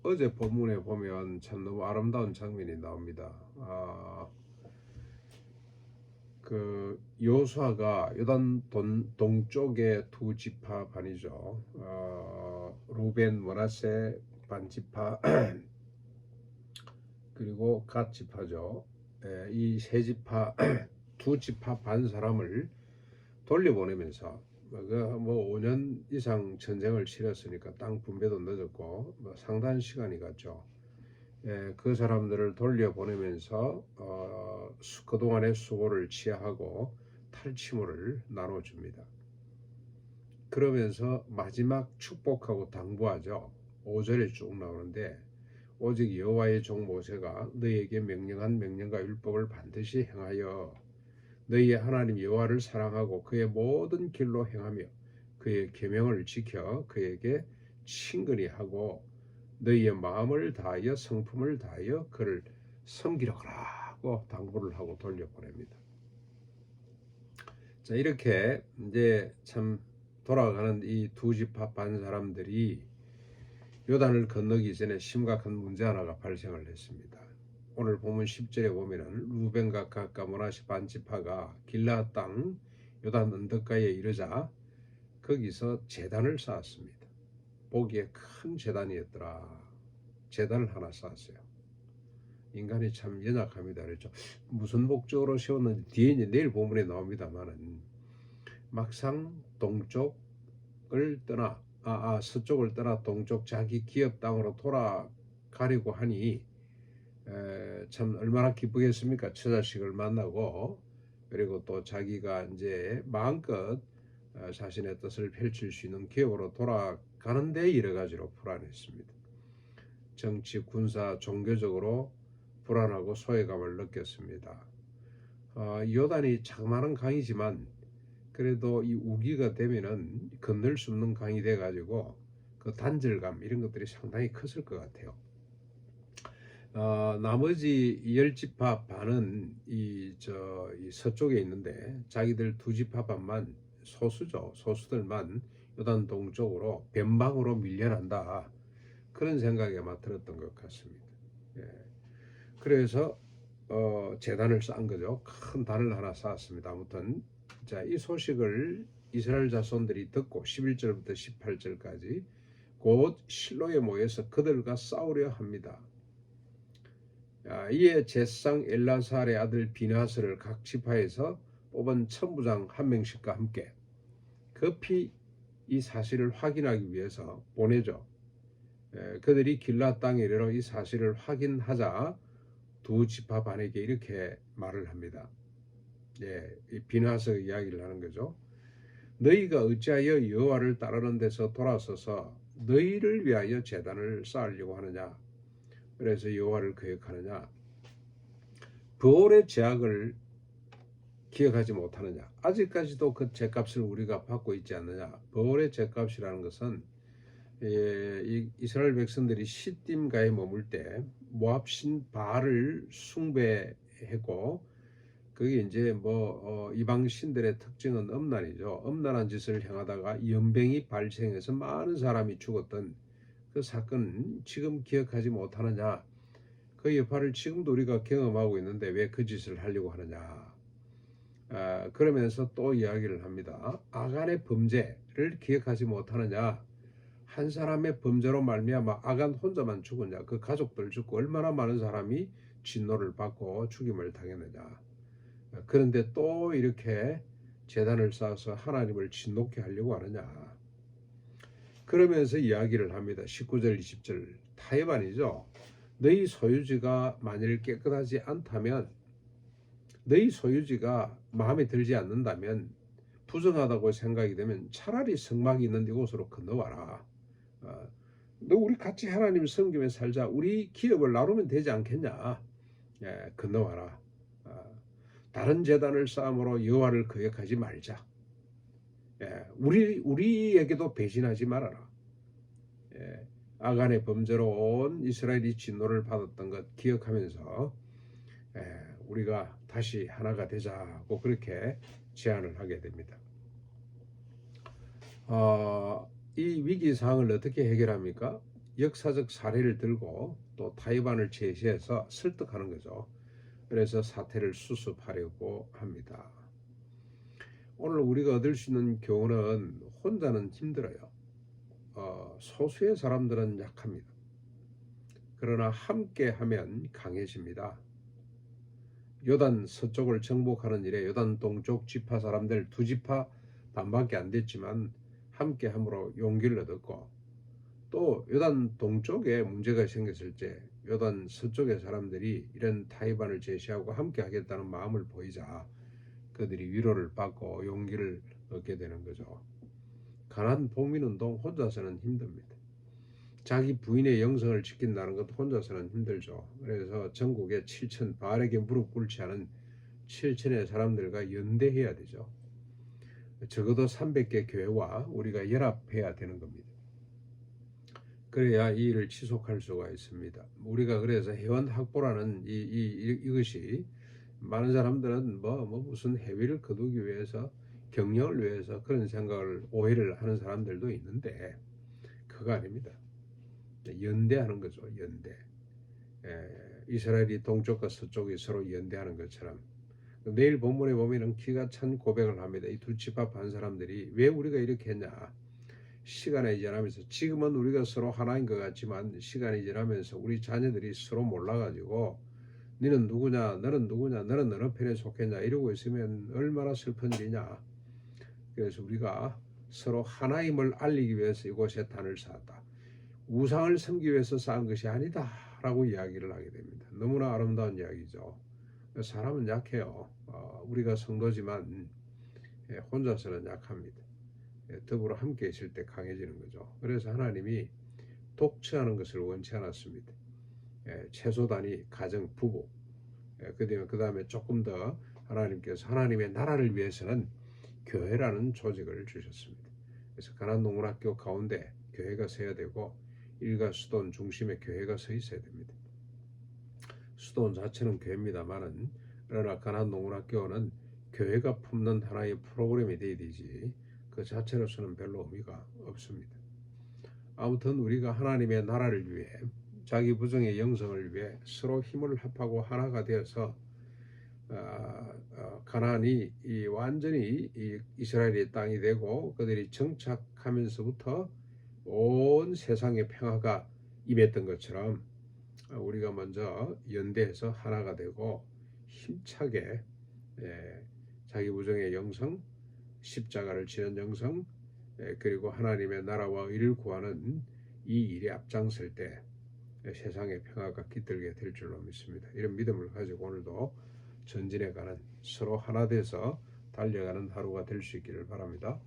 어제 본문에 보면 참 너무 아름다운 장면이 나옵니다. 그 여호수아가 요단 동쪽의 두 지파 반이죠. 루벤, 므낫세 반 지파 그리고 갓 지파죠. 이 세 지파 두 지파 반 사람을 돌려보내면서 뭐 5년 이상 전쟁을 치렀으니까 땅 분배도 늦었고 뭐 상당한 시간이 갔죠. 그 사람들을 돌려보내면서 그동안의 수고를 치하하고 탈취물을 나눠줍니다. 그러면서 마지막 축복하고 당부하죠. 5절에 쭉 나오는데 오직 여호와의 종 모세가 너희에게 명령한 명령과 율법을 반드시 행하여 너희의 하나님 여호와를 사랑하고 그의 모든 길로 행하며 그의 계명을 지켜 그에게 친근히 하고 너희의 마음을 다하여 성품을 다하여 그를 섬기려 하라고 당부를 하고 돌려보냅니다. 자, 이렇게 이제 참 돌아가는 이 두 지파 반 사람들이 요단을 건너기 전에 심각한 문제 하나가 발생을 했습니다. 오늘 본문 10절에 보면은 루벤과 갓과 므낫세 반 지파가 길르앗 땅 요단 언덕가에 이르자 거기서 제단을 쌓았습니다. 보기에 큰 제단이었더라. 제단을 하나 쌓았어요. 인간이 참 연약합니다. 그렇죠? 무슨 목적으로 세웠는지 뒤에 이제 내일 본문에 나옵니다만은 막상 동쪽을 떠나 서쪽을 떠나 동쪽 자기 기업 땅으로 돌아가려고 하니 참 얼마나 기쁘겠습니까? 처자식을 만나고 그리고 또 자기가 이제 마음껏 자신의 뜻을 펼칠 수 있는 기업으로 돌아가는데 여러 가지로 불안했습니다. 정치, 군사, 종교적으로 불안하고 소외감을 느꼈습니다. 요단이 자그마한 강이지만 그래도 이 우기가 되면은 건널 수 없는 강이 돼가지고 그 단절감 이런 것들이 상당히 컸을 것 같아요. 나머지 10지파 반은 이 서쪽에 있는데 자기들 두 지파 반만 소수죠. 소수들만 요단 동쪽으로 변방으로 밀려난다. 그런 생각이 아마 들었던 것 같습니다. 예. 그래서 제단을 쌓은 거죠. 큰 단을 하나 쌓았습니다. 아무튼 자, 이 소식을 이스라엘 자손들이 듣고 11절부터 18절까지 곧 실로에 모여서 그들과 싸우려 합니다. 이에 제사장 엘라살의 아들 비나스를 각 지파에서 뽑은 천부장 한 명씩과 함께 급히 이 사실을 확인하기 위해서 보내죠. 그들이 길라 땅에 이르러 이 사실을 확인하자 두 지파 반에게 이렇게 말을 합니다. 이 비나스 이야기를 하는 거죠. 너희가 어찌하여 여호와를 따르는 데서 돌아서서 너희를 위하여 제단을 쌓으려고 하느냐? 그래서 여호와를 거역하느냐? 부올의 제약을 기억하지 못하느냐? 아직까지도 그 제값을 우리가 받고 있지 않느냐? 부올의 제값이라는 것은 이스라엘 백성들이 시딤가에 머물 때 모압 신 바알을 숭배했고 그게 이제 이방 신들의 특징은 음란이죠. 음란한 짓을 행하다가 연병이 발생해서 많은 사람이 죽었던 그 사건은 지금 기억하지 못하느냐? 그 여파를 지금도 우리가 경험하고 있는데 왜 그 짓을 하려고 하느냐? 그러면서 또 이야기를 합니다. 아간의 범죄를 기억하지 못하느냐? 한 사람의 범죄로 말미암아 아간 혼자만 죽었냐? 그 가족들 죽고 얼마나 많은 사람이 진노를 받고 죽임을 당했느냐? 그런데 또 이렇게 제단을 쌓아서 하나님을 진노케 하려고 하느냐? 그러면서 이야기를 합니다. 19절 20절 타협안이죠. 너희 소유지가 만일 깨끗하지 않다면 너희 소유지가 마음에 들지 않는다면 부정하다고 생각이 되면 차라리 성막이 있는 이곳으로 건너와라. 너 우리 같이 하나님 섬기며 살자. 우리 기업을 나누면 되지 않겠냐? 건너와라. 다른 제단을 쌓음으로 여호와를 거역하지 말자. 우리에게도 배신하지 말아라. 아간의 범죄로 온 이스라엘이 진노를 받았던 것 기억하면서 우리가 다시 하나가 되자고 그렇게 제안을 하게 됩니다. 이 위기 상황을 어떻게 해결합니까? 역사적 사례를 들고 또 타이완을 제시해서 설득하는 거죠. 그래서 사태를 수습하려고 합니다. 오늘 우리가 얻을 수 있는 교훈은 혼자는 힘들어요. 소수의 사람들은 약합니다. 그러나 함께 하면 강해집니다. 요단 서쪽을 정복하는 일에 요단 동쪽 지파 사람들 두 지파 반밖에 안 됐지만 함께 함으로 용기를 얻었고, 또 요단 동쪽에 문제가 생겼을 때 요단 서쪽의 사람들이 이런 타이반을 제시하고 함께 하겠다는 마음을 보이자 그들이 위로를 받고 용기를 얻게 되는 거죠. 가나안 복민운동 혼자서는 힘듭니다. 자기 부인의 영성을 지킨다는 것도 혼자서는 힘들죠. 그래서 전국에 7천, 바알에게 무릎 꿇지 않은 7천의 사람들과 연대해야 되죠. 적어도 300개 교회와 우리가 연합해야 되는 겁니다. 그래야 이 일을 지속할 수가 있습니다. 우리가 그래서 회원 확보라는 이것이 많은 사람들은 무슨 해위를 거두기 위해서, 경영을 위해서 그런 생각을, 오해를 하는 사람들도 있는데 그거 아닙니다. 연대하는 거죠. 연대. 이스라엘이 동쪽과 서쪽이 서로 연대하는 것처럼 내일 본문에 보면은 기가 찬 고백을 합니다. 이 두 지파 반 사람들이 왜 우리가 이렇게 했냐. 시간이 지나면서, 지금은 우리가 서로 하나인 것 같지만 시간이 지나면서 우리 자녀들이 서로 몰라가지고 너는 누구냐, 너는 누구냐, 너는 어느 편에 속했냐 이러고 있으면 얼마나 슬픈 일이냐. 그래서 우리가 서로 하나임을 알리기 위해서 이곳에 단을 쌓았다. 우상을 섬기기 위해서 쌓은 것이 아니다 라고 이야기를 하게 됩니다. 너무나 아름다운 이야기죠. 사람은 약해요. 우리가 성도지만 혼자서는 약합니다. 더불어 함께 있을 때 강해지는 거죠. 그래서 하나님이 독처하는 것을 원치 않았습니다. 최소 단위 가정, 부부, 그 다음에 조금 더 하나님께서 하나님의 나라를 위해서는 교회라는 조직을 주셨습니다. 그래서 가나안 농문학교 가운데 교회가 서야 되고 일가 수도원 중심에 교회가 서 있어야 됩니다. 수도원 자체는 교회입니다만은, 그러나 가나안 농문학교는 교회가 품는 하나의 프로그램이 돼야 되지 그 자체로서는 별로 의미가 없습니다. 아무튼 우리가 하나님의 나라를 위해, 자기 부정의 영성을 위해 서로 힘을 합하고 하나가 되어서 가나안이 완전히 이스라엘의 땅이 되고 그들이 정착하면서부터 온 세상의 평화가 임했던 것처럼 우리가 먼저 연대해서 하나가 되고 힘차게 자기 부정의 영성, 십자가를 지는 영성, 그리고 하나님의 나라와 의를 구하는 이 일에 앞장설 때 세상의 평화가 깃들게 될 줄로 믿습니다. 이런 믿음을 가지고 오늘도 전진해가는, 서로 하나 돼서 달려가는 하루가 될 수 있기를 바랍니다.